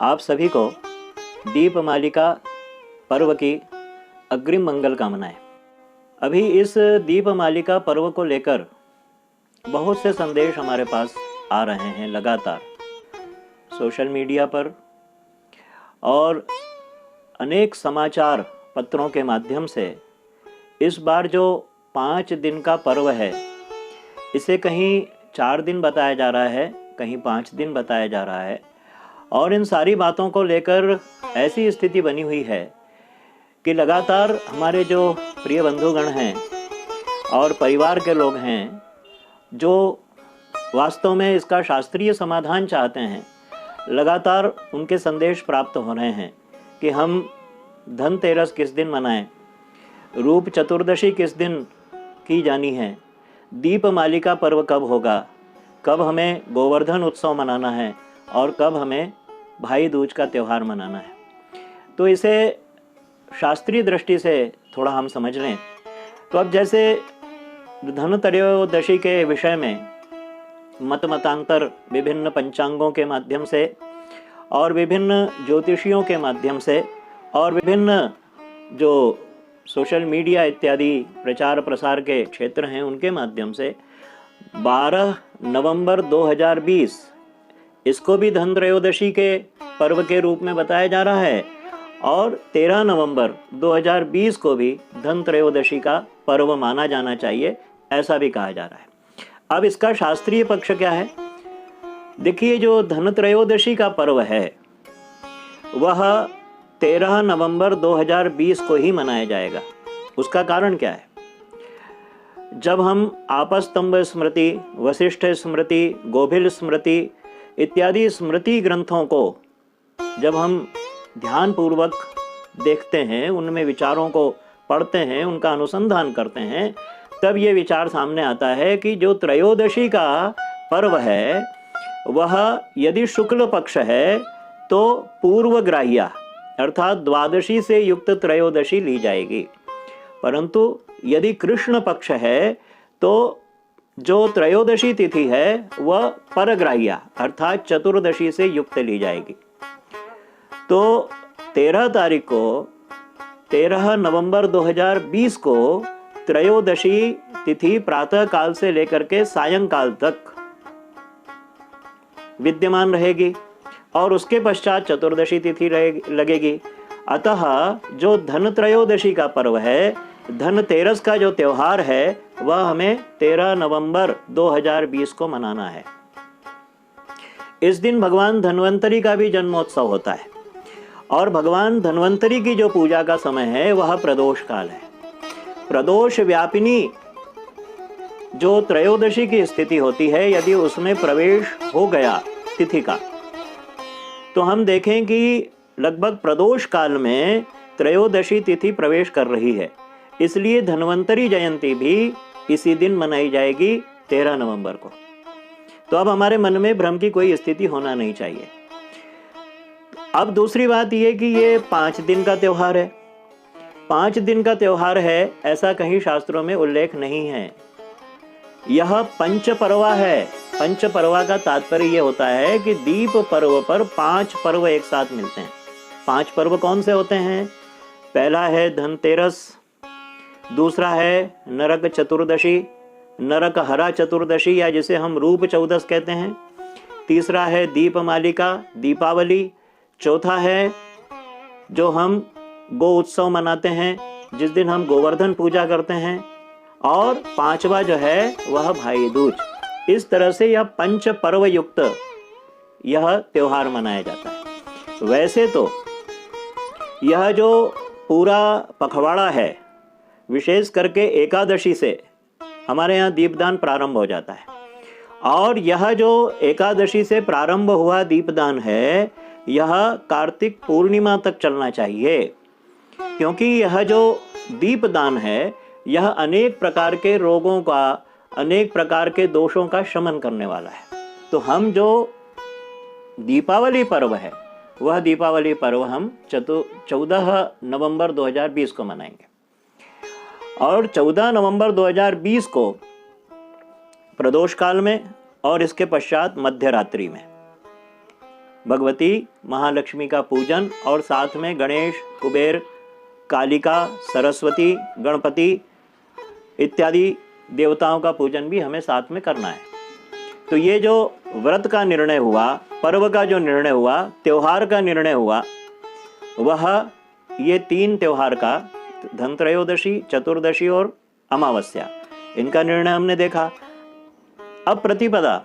आप सभी को दीपमालिका पर्व की अग्रिम मंगल कामनाएं। अभी इस दीपमालिका पर्व को लेकर बहुत से संदेश हमारे पास आ रहे हैं लगातार सोशल मीडिया पर और अनेक समाचार पत्रों के माध्यम से। इस बार जो 5 दिन का पर्व है, इसे कहीं 4 दिन बताया जा रहा है, कहीं 5 दिन बताया जा रहा है। और इन सारी बातों को लेकर ऐसी स्थिति बनी हुई है कि लगातार हमारे जो प्रिय बंधुगण हैं और परिवार के लोग हैं, जो वास्तव में इसका शास्त्रीय समाधान चाहते हैं, लगातार उनके संदेश प्राप्त हो रहे हैं कि हम धनतेरस किस दिन मनाएं, रूप चतुर्दशी किस दिन की जानी है, दीपमालिका पर्व कब होगा, कब हमें गोवर्धन उत्सव मनाना है और कब हमें भाई दूज का त्यौहार मनाना है। तो इसे शास्त्रीय दृष्टि से थोड़ा हम समझ लें तो अब जैसे धनत्रयोदशी के विषय में मतांतर विभिन्न पंचांगों के माध्यम से और विभिन्न ज्योतिषियों के माध्यम से और विभिन्न जो सोशल मीडिया इत्यादि प्रचार प्रसार के क्षेत्र हैं उनके माध्यम से 12 नवंबर 2020 इसको भी धनत्रयोदशी के पर्व के रूप में बताया जा रहा है और 13 नवंबर 2020 को भी धनत्रयोदशी का पर्व माना जाना चाहिए, ऐसा भी कहा जा रहा है। अब इसका शास्त्रीय पक्ष क्या है? देखिए, जो धनत्रयोदशी का पर्व है वह 13 नवंबर 2020 को ही मनाया जाएगा। उसका कारण क्या है? जब हम आपस्तंभ स्मृति, वशिष्ठ स्मृति, गोभिल स्मृति इत्यादि स्मृति ग्रंथों को जब हम ध्यान पूर्वक देखते हैं, उनमें विचारों को पढ़ते हैं, उनका अनुसंधान करते हैं, तब ये विचार सामने आता है कि जो त्रयोदशी का पर्व है वह यदि शुक्ल पक्ष है तो पूर्वग्राह्य अर्थात द्वादशी से युक्त त्रयोदशी ली जाएगी, परंतु यदि कृष्ण पक्ष है तो जो त्रयोदशी तिथि है वह परग्राह्य अर्थात चतुर्दशी से युक्त ली जाएगी। तो 13 नवंबर 2020 को त्रयोदशी तिथि प्रातः काल से लेकर के सायंकाल तक विद्यमान रहेगी और उसके पश्चात चतुर्दशी तिथि लगेगी। अतः जो धनत्रयोदशी का पर्व है, धनतेरस का जो त्यौहार है, वह हमें 13 नवंबर 2020 को मनाना है। इस दिन भगवान धन्वंतरी का भी जन्मोत्सव होता है और भगवान धन्वंतरी की जो पूजा का समय है वह प्रदोष काल है। प्रदोष व्यापिनी जो त्रयोदशी की स्थिति होती है, यदि उसमें प्रवेश हो गया तिथि का, तो हम देखें कि लगभग प्रदोष काल में त्रयोदशी तिथि प्रवेश कर रही है। इसलिए धन्वंतरी जयंती भी इसी दिन मनाई जाएगी 13 नवंबर को। तो अब हमारे मन में भ्रम की कोई स्थिति होना नहीं चाहिए। अब दूसरी बात यह कि ये 5 दिन का त्यौहार है। 5 दिन का त्यौहार है ऐसा कहीं शास्त्रों में उल्लेख नहीं है। यह पंचपर्वा है। पंचपर्वा का तात्पर्य यह होता है कि दीप पर्व पर 5 पर्व एक साथ मिलते हैं। 5 पर्व कौन से होते हैं? पहला है धनतेरस, दूसरा है नरक चतुर्दशी, नरक हरा चतुर्दशी या जिसे हम रूप चौदस कहते हैं, तीसरा है दीपमालिका दीपावली, चौथा है जो हम गो उत्सव मनाते हैं जिस दिन हम गोवर्धन पूजा करते हैं, और 5वां जो है वह भाई दूज। इस तरह से यह पंच पर्व युक्त यह त्योहार मनाया जाता है। वैसे तो यह जो पूरा पखवाड़ा है, विशेष करके एकादशी से हमारे यहाँ दीपदान प्रारंभ हो जाता है और यह जो एकादशी से प्रारंभ हुआ दीपदान है, यह कार्तिक पूर्णिमा तक चलना चाहिए, क्योंकि यह जो दीपदान है यह अनेक प्रकार के रोगों का, अनेक प्रकार के दोषों का शमन करने वाला है। तो हम जो दीपावली पर्व है वह दीपावली पर्व हम 14 नवंबर 2020 को मनाएंगे और 14 नवंबर 2020 को प्रदोष काल में और इसके पश्चात मध्य रात्रि में भगवती महालक्ष्मी का पूजन और साथ में गणेश, कुबेर, कालिका, सरस्वती, गणपति इत्यादि देवताओं का पूजन भी हमें साथ में करना है। तो ये जो व्रत का निर्णय हुआ, पर्व का जो निर्णय हुआ, त्योहार का निर्णय हुआ, वह ये 3 त्योहार का धनत्रयोदशी, चतुर्दशी और अमावस्या, इनका निर्णय हमने देखा। अब प्रतिपदा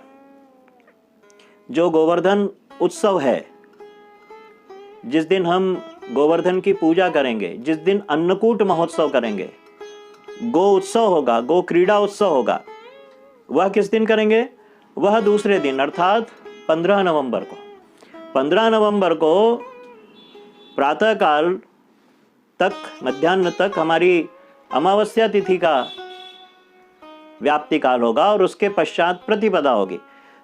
जो गोवर्धन उत्सव है, जिस दिन हम गोवर्धन की पूजा करेंगे, जिस दिन अन्नकूट महोत्सव करेंगे, गो उत्सव होगा, गो क्रीड़ा उत्सव होगा, वह किस दिन करेंगे? वह दूसरे दिन अर्थात 15 नवंबर को। 15 नवंबर को प्रातःकाल तक, मध्याह्न तक हमारी अमावस्या तिथि का व्याप्ति काल होगा और उसके पश्चात प्रतिपदा होगी।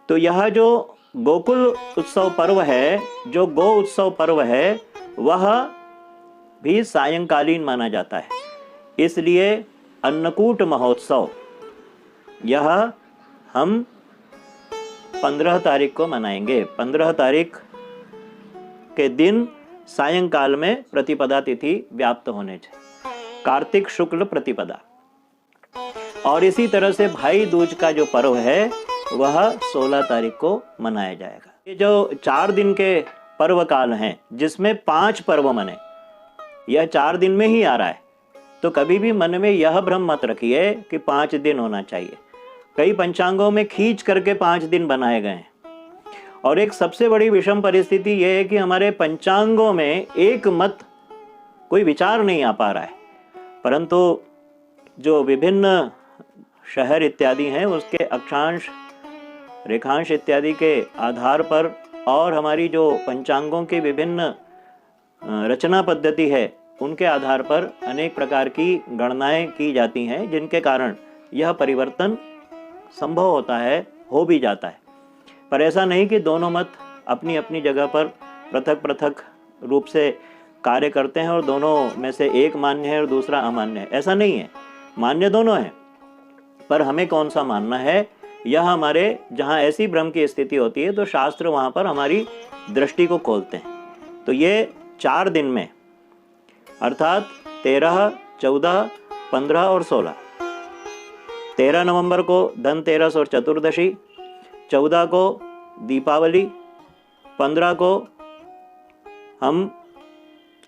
तो यह जो गोकुल उत्सव पर्व है, जो गो उत्सव पर्व है, वह भी सायंकालीन माना जाता है। इसलिए अन्नकूट महोत्सव यह हम 15 तारीख को मनाएंगे। 15 तारीख के दिन सायंकाल में प्रतिपदा तिथि व्याप्त होने चाहिए, कार्तिक शुक्ल प्रतिपदा। और इसी तरह से भाई दूज का जो पर्व है वह 16 तारीख को मनाया जाएगा। ये जो 4 दिन के पर्व काल हैं, जिसमें 5 पर्व मने, यह 4 दिन में ही आ रहा है। तो कभी भी मन में यह भ्रम मत रखिए कि 5 दिन होना चाहिए। कई पंचांगों में खींच करके 5 दिन बनाए गए हैं। और एक सबसे बड़ी विषम परिस्थिति यह है कि हमारे पंचांगों में एक मत, कोई विचार नहीं आ पा रहा है। परंतु जो विभिन्न शहर इत्यादि हैं, उसके अक्षांश, रेखांश इत्यादि के आधार पर और हमारी जो पंचांगों की विभिन्न रचना पद्धति है, उनके आधार पर अनेक प्रकार की गणनाएं की जाती हैं, जिनके कारण यह परिवर्तन संभव होता है, हो भी जाता है। पर ऐसा नहीं कि दोनों मत अपनी अपनी जगह पर पृथक पृथक रूप से कार्य करते हैं और दोनों में से एक मान्य है और दूसरा अमान्य है। ऐसा नहीं है, मान्य दोनों हैं। पर हमें कौन सा मानना है, यह हमारे जहाँ ऐसी भ्रम की स्थिति होती है तो शास्त्र वहाँ पर हमारी दृष्टि को खोलते हैं। तो ये 4 दिन में अर्थात 13, 14, 15 और 16, 13 नवंबर को धनतेरस और चतुर्दशी, 14 को दीपावली, 15 को हम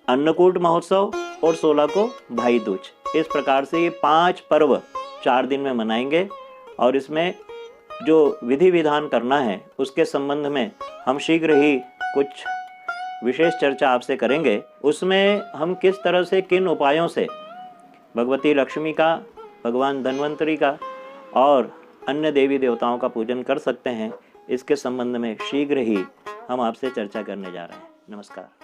अन्नकूट महोत्सव और 16 को भाई दूज। इस प्रकार से ये 5 पर्व 4 दिन में मनाएंगे। और इसमें जो विधि विधान करना है उसके संबंध में हम शीघ्र ही कुछ विशेष चर्चा आपसे करेंगे। उसमें हम किस तरह से, किन उपायों से भगवती लक्ष्मी का, भगवान धन्वंतरी का और अन्य देवी देवताओं का पूजन कर सकते हैं, इसके संबंध में शीघ्र ही हम आपसे चर्चा करने जा रहे हैं। नमस्कार।